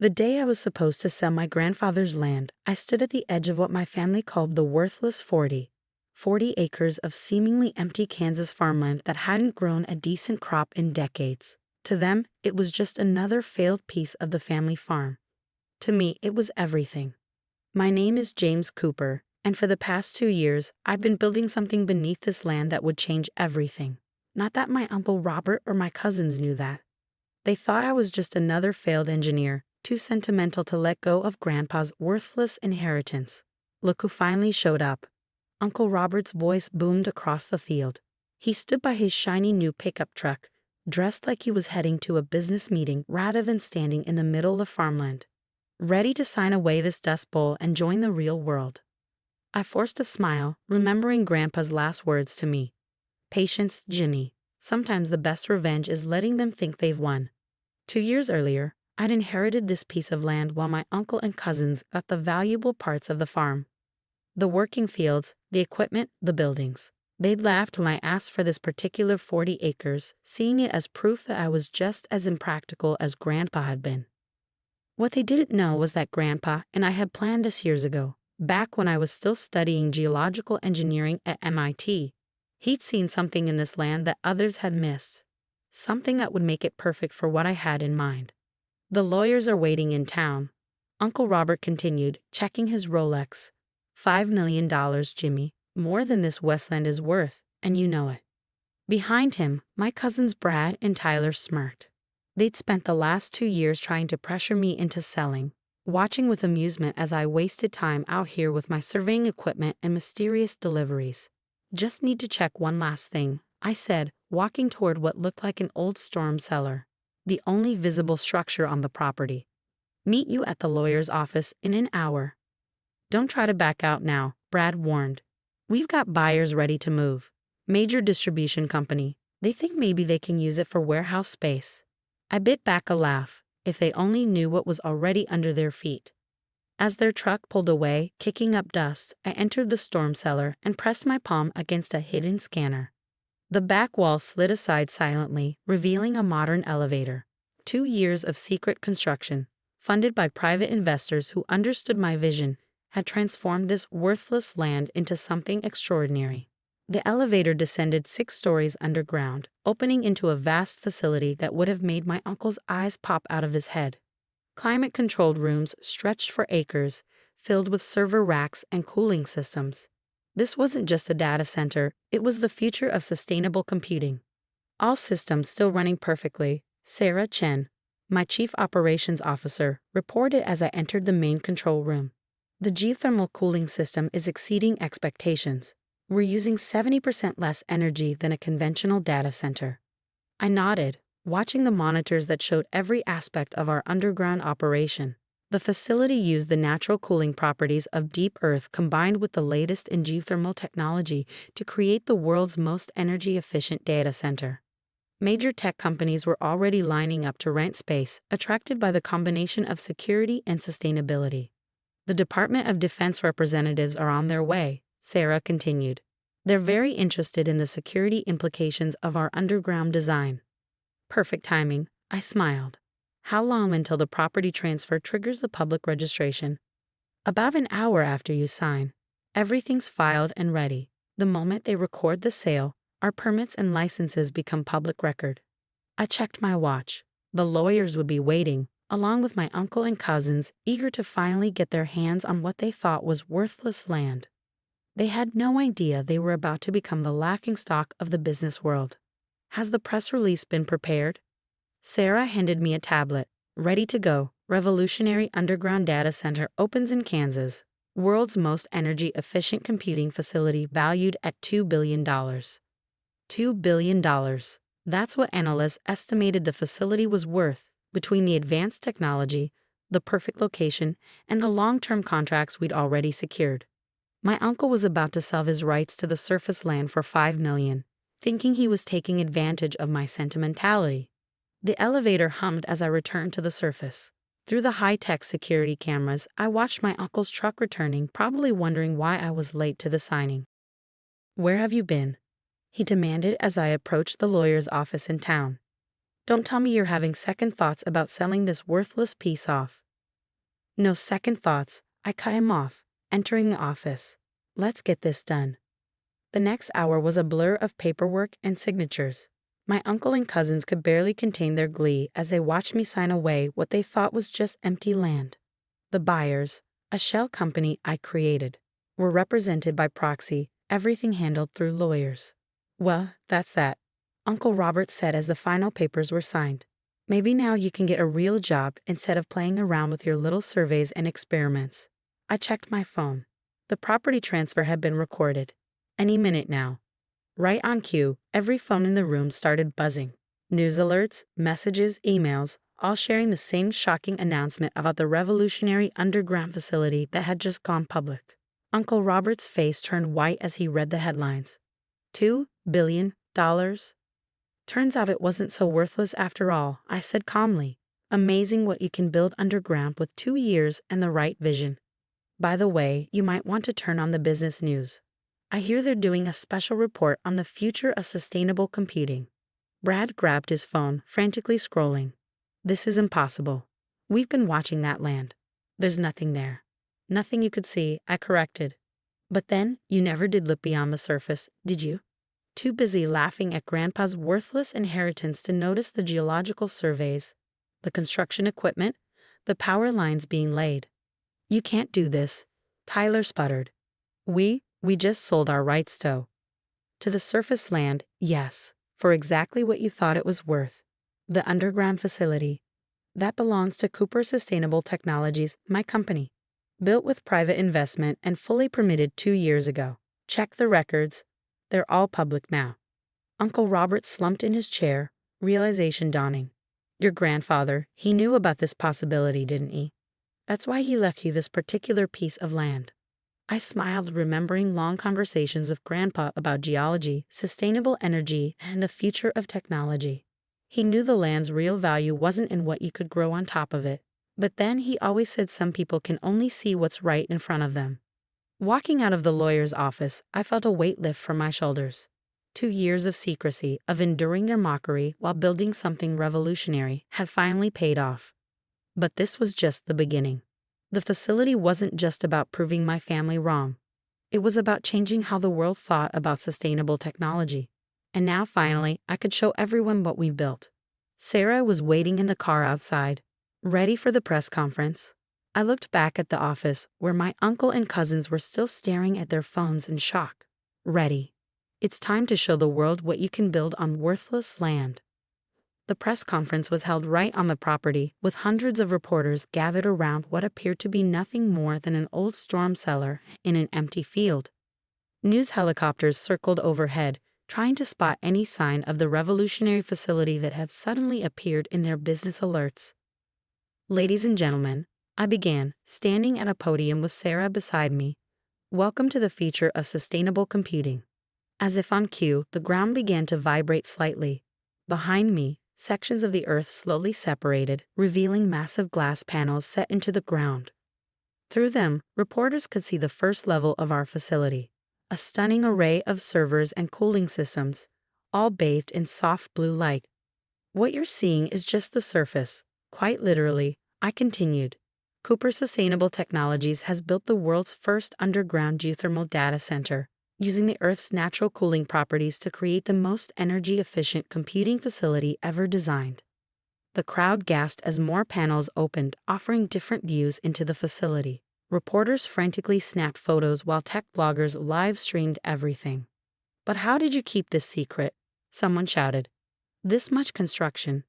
The day I was supposed to sell my grandfather's land, I stood at the edge of what my family called the worthless 40 acres of seemingly empty Kansas farmland that hadn't grown a decent crop in decades. To them, it was just another failed piece of the family farm. To me, it was everything. My name is James Cooper, and for the past 2 years, I've been building something beneath this land that would change everything. Not that my Uncle Robert or my cousins knew that. They thought I was just another failed engineer, too sentimental to let go of Grandpa's worthless inheritance. Look who finally showed up. Uncle Robert's voice boomed across the field. He stood by his shiny new pickup truck, dressed like he was heading to a business meeting rather than standing in the middle of farmland, ready to sign away this dust bowl and join the real world. I forced a smile, remembering Grandpa's last words to me. Patience, Ginny. Sometimes the best revenge is letting them think they've won. 2 years earlier, I'd inherited this piece of land while my uncle and cousins got the valuable parts of the farm. The working fields, the equipment, the buildings. They'd laughed when I asked for this particular 40 acres, seeing it as proof that I was just as impractical as Grandpa had been. What they didn't know was that Grandpa and I had planned this years ago, back when I was still studying geological engineering at MIT. He'd seen something in this land that others had missed, something that would make it perfect for what I had in mind. The lawyers are waiting in town, Uncle Robert continued, checking his Rolex. $5 million, Jimmy, more than this Westland is worth, and you know it. Behind him, my cousins Brad and Tyler smirked. They'd spent the last 2 years trying to pressure me into selling, watching with amusement as I wasted time out here with my surveying equipment and mysterious deliveries. Just need to check one last thing, I said, walking toward what looked like an old storm cellar, the only visible structure on the property. Meet you at the lawyer's office in an hour. Don't try to back out now, Brad warned. We've got buyers ready to move. Major distribution company. They think maybe they can use it for warehouse space. I bit back a laugh, if they only knew what was already under their feet. As their truck pulled away, kicking up dust, I entered the storm cellar and pressed my palm against a hidden scanner. The back wall slid aside silently, revealing a modern elevator. 2 years of secret construction, funded by private investors who understood my vision, had transformed this worthless land into something extraordinary. The elevator descended 6 stories underground, opening into a vast facility that would have made my uncle's eyes pop out of his head. Climate-controlled rooms stretched for acres, filled with server racks and cooling systems. This wasn't just a data center, it was the future of sustainable computing. All systems still running perfectly, Sarah Chen, my chief operations officer, reported as I entered the main control room. The geothermal cooling system is exceeding expectations. We're using 70% less energy than a conventional data center. I nodded, watching the monitors that showed every aspect of our underground operation. The facility used the natural cooling properties of deep earth combined with the latest in geothermal technology to create the world's most energy-efficient data center. Major tech companies were already lining up to rent space, attracted by the combination of security and sustainability. The Department of Defense representatives are on their way, Sarah continued. They're very interested in the security implications of our underground design. Perfect timing, I smiled. How long until the property transfer triggers the public registration? About an hour after you sign. Everything's filed and ready. The moment they record the sale, our permits and licenses become public record. I checked my watch. The lawyers would be waiting, along with my uncle and cousins, eager to finally get their hands on what they thought was worthless land. They had no idea they were about to become the laughingstock of the business world. Has the press release been prepared? Sarah handed me a tablet. Ready to go. Revolutionary underground data center opens in Kansas. World's most energy-efficient computing facility valued at $2 billion. $2 billion. That's what analysts estimated the facility was worth, between the advanced technology, the perfect location, and the long-term contracts we'd already secured. My uncle was about to sell his rights to the surface land for $5 million, thinking he was taking advantage of my sentimentality. The elevator hummed as I returned to the surface. Through the high-tech security cameras, I watched my uncle's truck returning, probably wondering why I was late to the signing. "Where have you been?" he demanded as I approached the lawyer's office in town. "Don't tell me you're having second thoughts about selling this worthless piece off." No second thoughts, I cut him off, entering the office. Let's get this done. The next hour was a blur of paperwork and signatures. My uncle and cousins could barely contain their glee as they watched me sign away what they thought was just empty land. The buyers, a shell company I created, were represented by proxy, everything handled through lawyers. Well, that's that, Uncle Robert said as the final papers were signed. Maybe now you can get a real job instead of playing around with your little surveys and experiments. I checked my phone. The property transfer had been recorded. Any minute now. Right on cue, every phone in the room started buzzing. News alerts, messages, emails, all sharing the same shocking announcement about the revolutionary underground facility that had just gone public. Uncle Robert's face turned white as he read the headlines. $2 billion? Turns out it wasn't so worthless after all, I said calmly. Amazing what you can build underground with 2 years and the right vision. By the way, you might want to turn on the business news. I hear they're doing a special report on the future of sustainable computing. Brad grabbed his phone, frantically scrolling. This is impossible. We've been watching that land. There's nothing there. Nothing you could see, I corrected. But then, you never did look beyond the surface, did you? Too busy laughing at Grandpa's worthless inheritance to notice the geological surveys, the construction equipment, the power lines being laid. You can't do this, Tyler sputtered. We just sold our rights to the surface land, yes, for exactly what you thought it was worth. The underground facility. That belongs to Cooper Sustainable Technologies, my company. Built with private investment and fully permitted 2 years ago. Check the records. They're all public now. Uncle Robert slumped in his chair, realization dawning. Your grandfather, he knew about this possibility, didn't he? That's why he left you this particular piece of land. I smiled, remembering long conversations with Grandpa about geology, sustainable energy, and the future of technology. He knew the land's real value wasn't in what you could grow on top of it, but then he always said some people can only see what's right in front of them. Walking out of the lawyer's office, I felt a weight lift from my shoulders. 2 years of secrecy, of enduring their mockery while building something revolutionary, had finally paid off. But this was just the beginning. The facility wasn't just about proving my family wrong. It was about changing how the world thought about sustainable technology. And now finally, I could show everyone what we built. Sarah was waiting in the car outside, ready for the press conference. I looked back at the office where my uncle and cousins were still staring at their phones in shock. Ready. It's time to show the world what you can build on worthless land. The press conference was held right on the property, with hundreds of reporters gathered around what appeared to be nothing more than an old storm cellar in an empty field. News helicopters circled overhead, trying to spot any sign of the revolutionary facility that had suddenly appeared in their business alerts. Ladies and gentlemen, I began, standing at a podium with Sarah beside me. Welcome to the future of sustainable computing. As if on cue, the ground began to vibrate slightly. Behind me, sections of the earth slowly separated, revealing massive glass panels set into the ground. Through them, reporters could see the first level of our facility, a stunning array of servers and cooling systems, all bathed in soft blue light. What you're seeing is just the surface. Quite literally, I continued. Cooper Sustainable Technologies has built the world's first underground geothermal data center, using the Earth's natural cooling properties to create the most energy-efficient computing facility ever designed. The crowd gasped as more panels opened, offering different views into the facility. Reporters frantically snapped photos while tech bloggers live-streamed everything. But how did you keep this secret? Someone shouted. This much construction.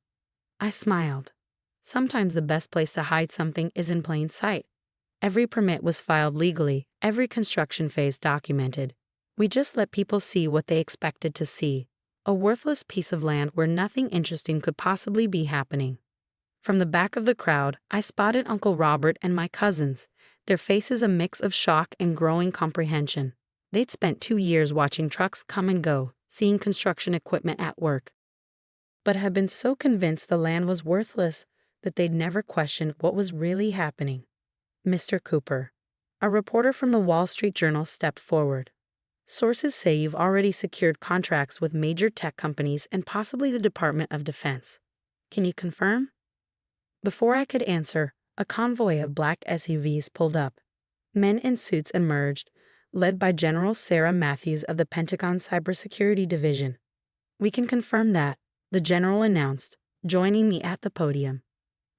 I smiled. Sometimes the best place to hide something is in plain sight. Every permit was filed legally, every construction phase documented. We just let people see what they expected to see, a worthless piece of land where nothing interesting could possibly be happening. From the back of the crowd, I spotted Uncle Robert and my cousins, their faces a mix of shock and growing comprehension. They'd spent 2 years watching trucks come and go, seeing construction equipment at work, but had been so convinced the land was worthless that they'd never questioned what was really happening. Mr. Cooper, a reporter from the Wall Street Journal, stepped forward. Sources say you've already secured contracts with major tech companies and possibly the Department of Defense. Can you confirm? Before I could answer, A convoy of black SUVs pulled up. Men in suits emerged, led by General Sarah Matthews of the Pentagon Cybersecurity Division. "We can confirm that," the general announced, joining me at the podium.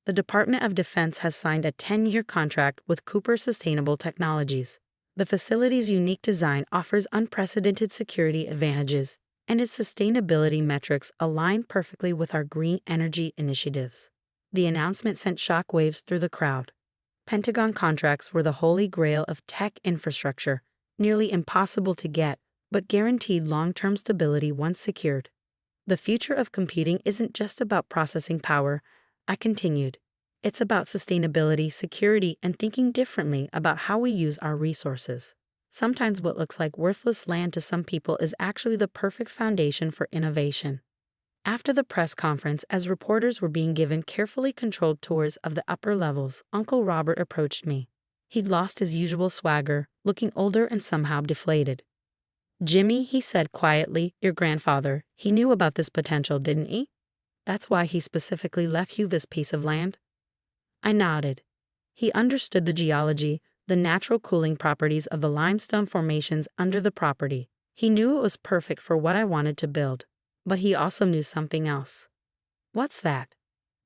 "The Department of Defense has signed a 10-year contract with Cooper Sustainable Technologies. The facility's unique design offers unprecedented security advantages, and its sustainability metrics align perfectly with our green energy initiatives." The announcement sent shockwaves through the crowd. Pentagon contracts were the holy grail of tech infrastructure, nearly impossible to get, but guaranteed long-term stability once secured. "The future of computing isn't just about processing power," I continued. "It's about sustainability, security, and thinking differently about how we use our resources. Sometimes what looks like worthless land to some people is actually the perfect foundation for innovation." After the press conference, as reporters were being given carefully controlled tours of the upper levels, Uncle Robert approached me. He'd lost his usual swagger, looking older and somehow deflated. "Jimmy," he said quietly, "your grandfather, he knew about this potential, didn't he? That's why he specifically left you this piece of land?" I nodded. He understood the geology, the natural cooling properties of the limestone formations under the property. He knew it was perfect for what I wanted to build. But he also knew something else. "What's that?"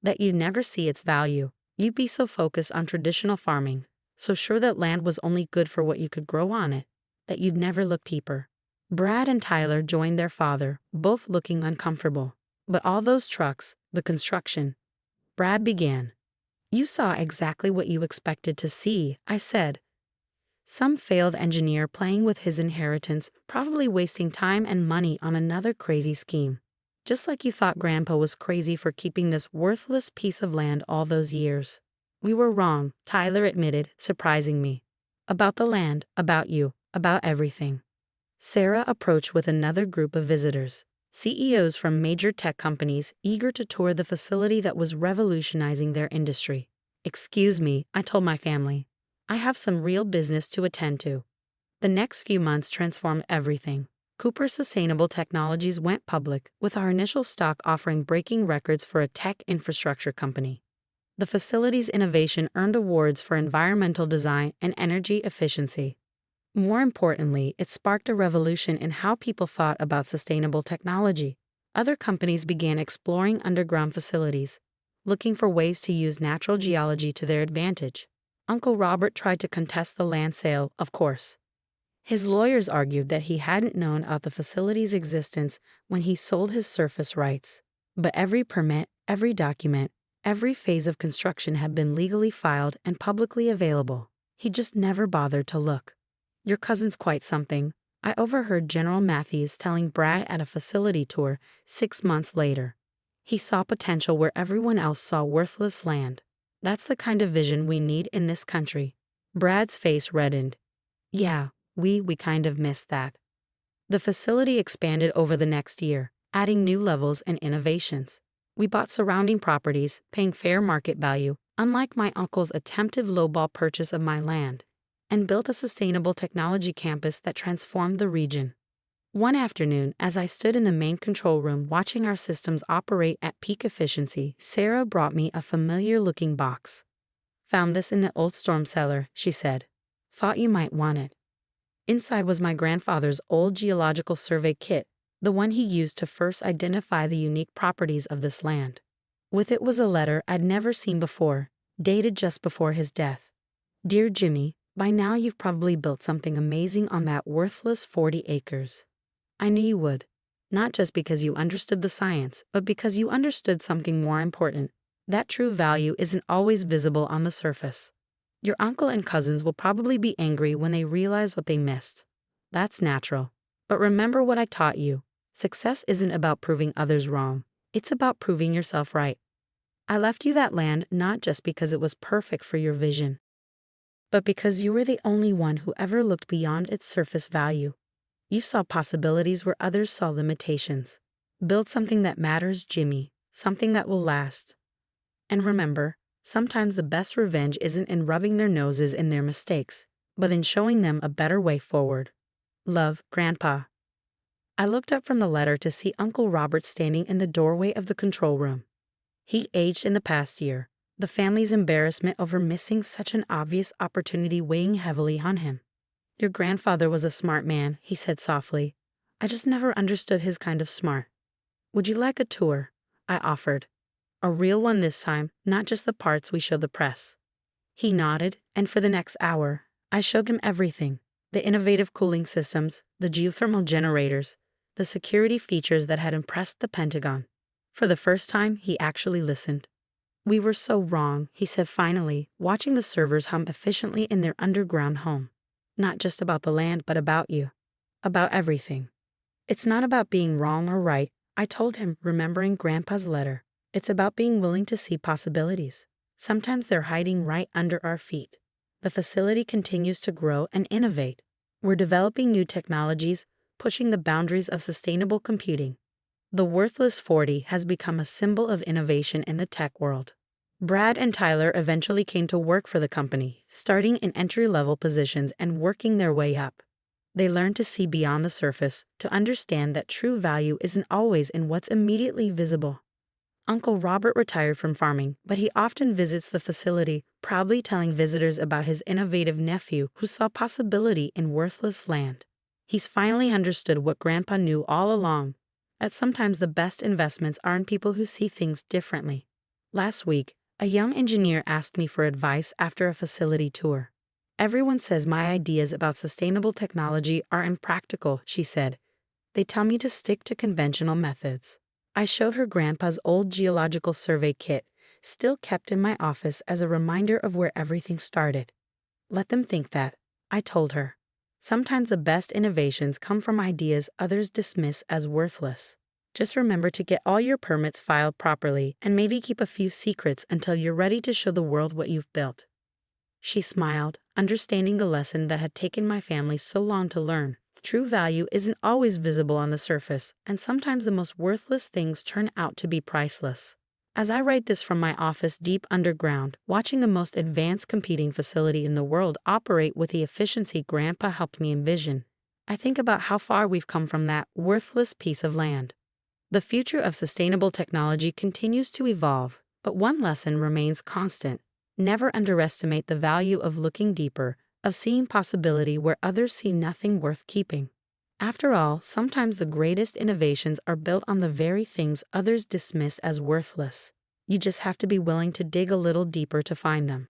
"That you'd never see its value. You'd be so focused on traditional farming, so sure that land was only good for what you could grow on it, that you'd never look deeper." Brad and Tyler joined their father, both looking uncomfortable. "But all those trucks, the construction," Brad began. "You saw exactly what you expected to see," I said. "Some failed engineer playing with his inheritance, probably wasting time and money on another crazy scheme. Just like you thought Grandpa was crazy for keeping this worthless piece of land all those years." "We were wrong," Tyler admitted, surprising me. "About the land, about you, about everything." Sarah approached with another group of visitors, CEOs from major tech companies eager to tour the facility that was revolutionizing their industry. "Excuse me," I told my family. "I have some real business to attend to." The next few months transformed everything. Cooper Sustainable Technologies went public, with our initial stock offering breaking records for a tech infrastructure company. The facility's innovation earned awards for environmental design and energy efficiency. More importantly, it sparked a revolution in how people thought about sustainable technology. Other companies began exploring underground facilities, looking for ways to use natural geology to their advantage. Uncle Robert tried to contest the land sale, of course. His lawyers argued that he hadn't known of the facility's existence when he sold his surface rights. But every permit, every document, every phase of construction had been legally filed and publicly available. He just never bothered to look. "Your cousin's quite something," I overheard General Matthews telling Brad at a facility tour 6 months later. "He saw potential where everyone else saw worthless land. That's the kind of vision we need in this country." Brad's face reddened. "Yeah, we kind of missed that." The facility expanded over the next year, adding new levels and innovations. We bought surrounding properties, paying fair market value, unlike my uncle's attempted lowball purchase of my land, and built a sustainable technology campus that transformed the region. One afternoon, as I stood in the main control room watching our systems operate at peak efficiency, Sarah brought me a familiar-looking box. "Found this in the old storm cellar," she said. "Thought you might want it." Inside was my grandfather's old geological survey kit, the one he used to first identify the unique properties of this land. With it was a letter I'd never seen before, dated just before his death. "Dear Jimmy, by now you've probably built something amazing on that worthless 40 acres. I knew you would. Not just because you understood the science, but because you understood something more important. That true value isn't always visible on the surface. Your uncle and cousins will probably be angry when they realize what they missed. That's natural. But remember what I taught you. Success isn't about proving others wrong. It's about proving yourself right. I left you that land not just because it was perfect for your vision, but because you were the only one who ever looked beyond its surface value. You saw possibilities where others saw limitations. Build something that matters, Jimmy, something that will last. And remember, sometimes the best revenge isn't in rubbing their noses in their mistakes, but in showing them a better way forward. Love, Grandpa." I looked up from the letter to see Uncle Robert standing in the doorway of the control room. He aged in the past year, the family's embarrassment over missing such an obvious opportunity weighing heavily on him. Your grandfather was a smart man, he said softly. I just never understood his kind of smart. Would you like a tour? I offered. A real one this time, not just the parts we show the press. He nodded, and for the next hour, I showed him everything. The innovative cooling systems, the geothermal generators, the security features that had impressed the Pentagon. For the first time, he actually listened. We were so wrong, he said finally, watching the servers hum efficiently in their underground home. Not just about the land, but about you. About everything. It's not about being wrong or right, I told him, remembering Grandpa's letter. It's about being willing to see possibilities. Sometimes they're hiding right under our feet. The facility continues to grow and innovate. We're developing new technologies, pushing the boundaries of sustainable computing. The Worthless 40 has become a symbol of innovation in the tech world. Brad and Tyler eventually came to work for the company, starting in entry-level positions and working their way up. They learned to see beyond the surface, to understand that true value isn't always in what's immediately visible. Uncle Robert retired from farming, but he often visits the facility, proudly telling visitors about his innovative nephew who saw possibility in worthless land. He's finally understood what Grandpa knew all along, that sometimes the best investments are in people who see things differently. Last week, a young engineer asked me for advice after a facility tour. Everyone says my ideas about sustainable technology are impractical, she said. They tell me to stick to conventional methods. I showed her Grandpa's old geological survey kit, still kept in my office as a reminder of where everything started. Let them think that, I told her. Sometimes the best innovations come from ideas others dismiss as worthless. Just remember to get all your permits filed properly and maybe keep a few secrets until you're ready to show the world what you've built. She smiled, understanding the lesson that had taken my family so long to learn. True value isn't always visible on the surface, and sometimes the most worthless things turn out to be priceless. As I write this from my office deep underground, watching the most advanced computing facility in the world operate with the efficiency Grandpa helped me envision, I think about how far we've come from that worthless piece of land. The future of sustainable technology continues to evolve, but one lesson remains constant. Never underestimate the value of looking deeper, of seeing possibility where others see nothing worth keeping. After all, sometimes the greatest innovations are built on the very things others dismiss as worthless. You just have to be willing to dig a little deeper to find them.